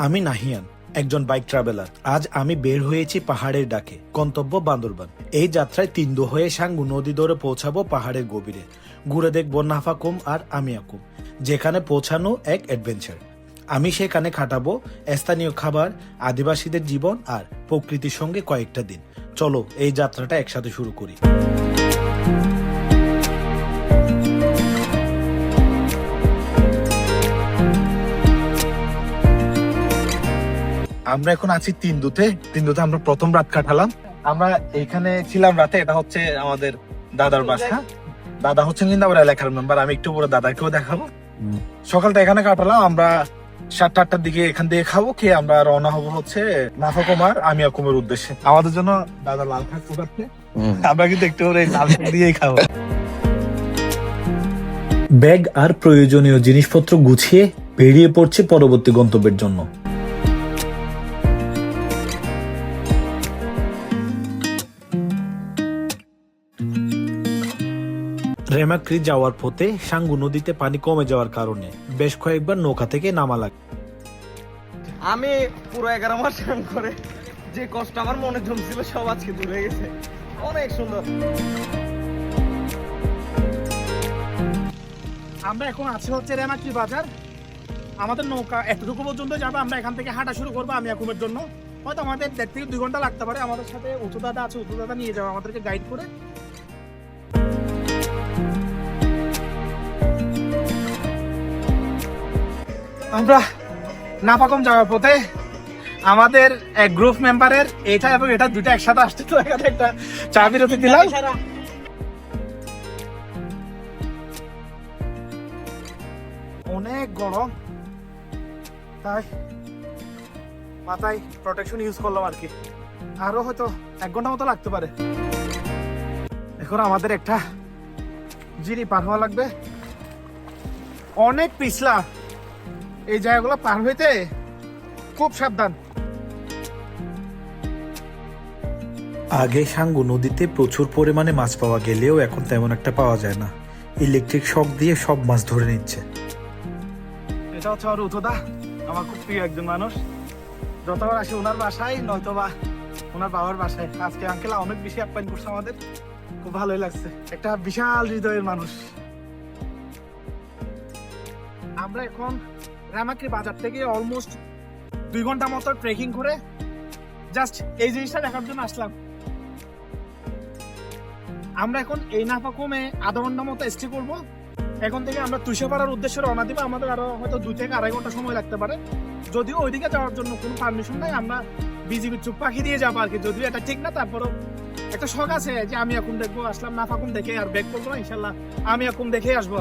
আমি নাহিয়ান, একজন bike traveller. আজ আমি বের হয়েছি পাহাড়ের ডাকে, গন্তব্য বান্দরবান। এই যাত্রায় তিন্দু হয়ে সাঙ্গু নদী ধরে পৌঁছাবো পাহাড়ের গভীরে। ঘুরে দেখবো নাফাকুম আর আমিয়াকুম, যেখানে পৌঁছানো এক অ্যাডভেঞ্চার। আমি সেখানে কাটাবো স্থানীয় খাবার, আদিবাসীদের জীবন আর প্রকৃতির সঙ্গে কয়েকটা দিন। চলো এই যাত্রাটা একসাথে শুরু করি। আমরা এখন আছি তিন্দুতে আমরা প্রথম রাত কাটালাম। আমরা এখানে ছিলাম রাতে। এটা হচ্ছে আমাদের দাদার বাসা। দাদা হচ্ছেন কিন্তু আমার এলাকার মেম্বার। আমি একটু পরে দাদাকেও দেখাবো। সকালটা এখানে কাটালাম। আমরা 7টা-8টার দিকে এখান থেকে খাবো, খেয়ে আমরা রওনা হবো হচ্ছে নাফাকুমার আমিয়াকুমের উদ্দেশ্যে। আমাদের জন্য দাদা লাল শাক পোকাচ্ছে, আমরা কিন্তু একটু করে লাল শাক দিয়েই খাবো। ব্যাগ আর প্রয়োজনীয় জিনিসপত্র গুছিয়ে বেরিয়ে পড়ছে পরবর্তী গন্তব্যের জন্য। রেমাক্রি যাওয়ার পথে সাঙ্গু নদীতে পানি কমে যাওয়ার কারণে বেশ কয়েকবার নৌকা থেকে নামা লাগে। আমি পুরো 11 মাস রান করে যে কষ্ট আমার মনে জমছিল সব আজকে দূর হয়ে গেছে। অনেক সুন্দর। আমরা এখন আছি হচ্ছে রেমাক্রি বাজার। আমাদের নৌকা এতটুকু পর্যন্ত যাবে। আমরা এখান থেকে হাঁটা শুরু করবো আমিয়াকুমের জন্য। হয়তো আমাদের 1.5 থেকে 2 ঘন্টা লাগতে পারে। আমাদের সাথে উঁচু দাদা আছে, উঁচু দাদা নিয়ে যাবে আমাদেরকে গাইড করে। আমরা নাফাকুম যাওয়ার পথে আমাদের এক গ্রুপ মেম্বারের এটা এবং এটা দুটো একসাথে আসতে, তো এখানে একটা চা বিরতি দিলাম। অনেক গরম, তাই মাথায় প্রোটেকশন ইউজ করলাম আর কি। আরো হয়তো 1 ঘন্টা মতো লাগতে পারে। এখন আমাদের একটা জিরি পার হওয়া লাগবে। অনেক পিছলা, এই জায়গাগুলো পার হইতে খুব সাবধান। আগে সাঙ্গু নদীতে প্রচুর পরিমাণে মাছ পাওয়া গেলেও এখন তেমন একটা পাওয়া যায় না। ইলেকট্রিক শক দিয়ে সব মাছ ধরে নিচ্ছে। এটা হচ্ছে আমার উথদা, আমার খুব প্রিয় একজন মানুষ। যতবার আসি ওনার বাসায়, নয়তো বা ওনার বাবার বাসায়। আজকে আঙ্কেল অনেক বেশি আপ্যায়ন করছে আমাদের, খুব ভালোই লাগছে। একটা বিশাল হৃদয়ের মানুষ। আমরা এখন রামাক্রি বাজার থেকে অলমোস্ট 2 ঘন্টা মতো ট্রেকিং করে জাস্ট এই জিনিসটা দেখার জন্য আসলাম। আমরা এখন এই নাফাকুমে আধা ঘন্টা মতো স্টে করবো। এখন থেকে আমরা তুষারপাড়ার উদ্দেশ্যে রওনা দিব। আমাদের আরো হয়তো 2 থেকে 2.5 ঘন্টা সময় লাগতে পারে। যদিও ওইদিকে যাওয়ার জন্য কোনো পারমিশন নাই, আমরা বিজিবি চুপ পাখি দিয়ে যাবো আর কি। যদিও এটা ঠিক না, তারপরেও একটা শখ আছে যে আমি এখন দেখবো। আসলাম নাফাকুম দেখে আর ব্যাক করবো না, ইনশাল্লাহ আমি এখন দেখে আসবো।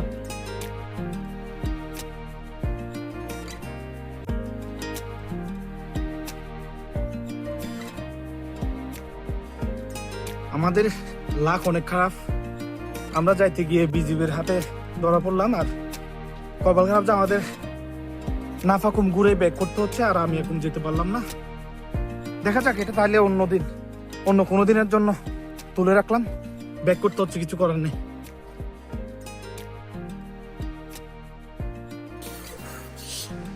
আমাদের লাক অনেক খারাপ। আমরা যাইতে গিয়ে বিজিবির হাতে ধরা পড়লাম, আর কপাল খারাপ যে আমাদের নাফাকুম ঘুরে ব্যাক করতে হচ্ছে, আর আমি এখন যেতে পারলাম না। দেখা যাক, এটা তাহলে অন্য দিন, অন্য কোনো দিনের জন্য তুলে রাখলাম। ব্যাক করতে হচ্ছে, কিছু করার নেই।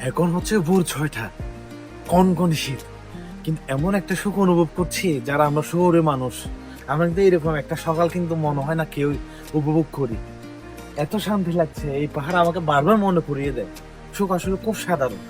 এখন হচ্ছে ভোর 6টা, কনকন শীত, কিন্তু এমন একটা সুখ অনুভব করছি যারা আমরা শহরে মানুষ, আমরা কিন্তু এরকম একটা সকাল কিন্তু মনে হয় না কেউ উপভোগ করি। এত শান্তি লাগছে। এই পাহাড় আমাকে বারবার মনে করিয়ে দেয় সুখ আসলে খুব সাধারণ।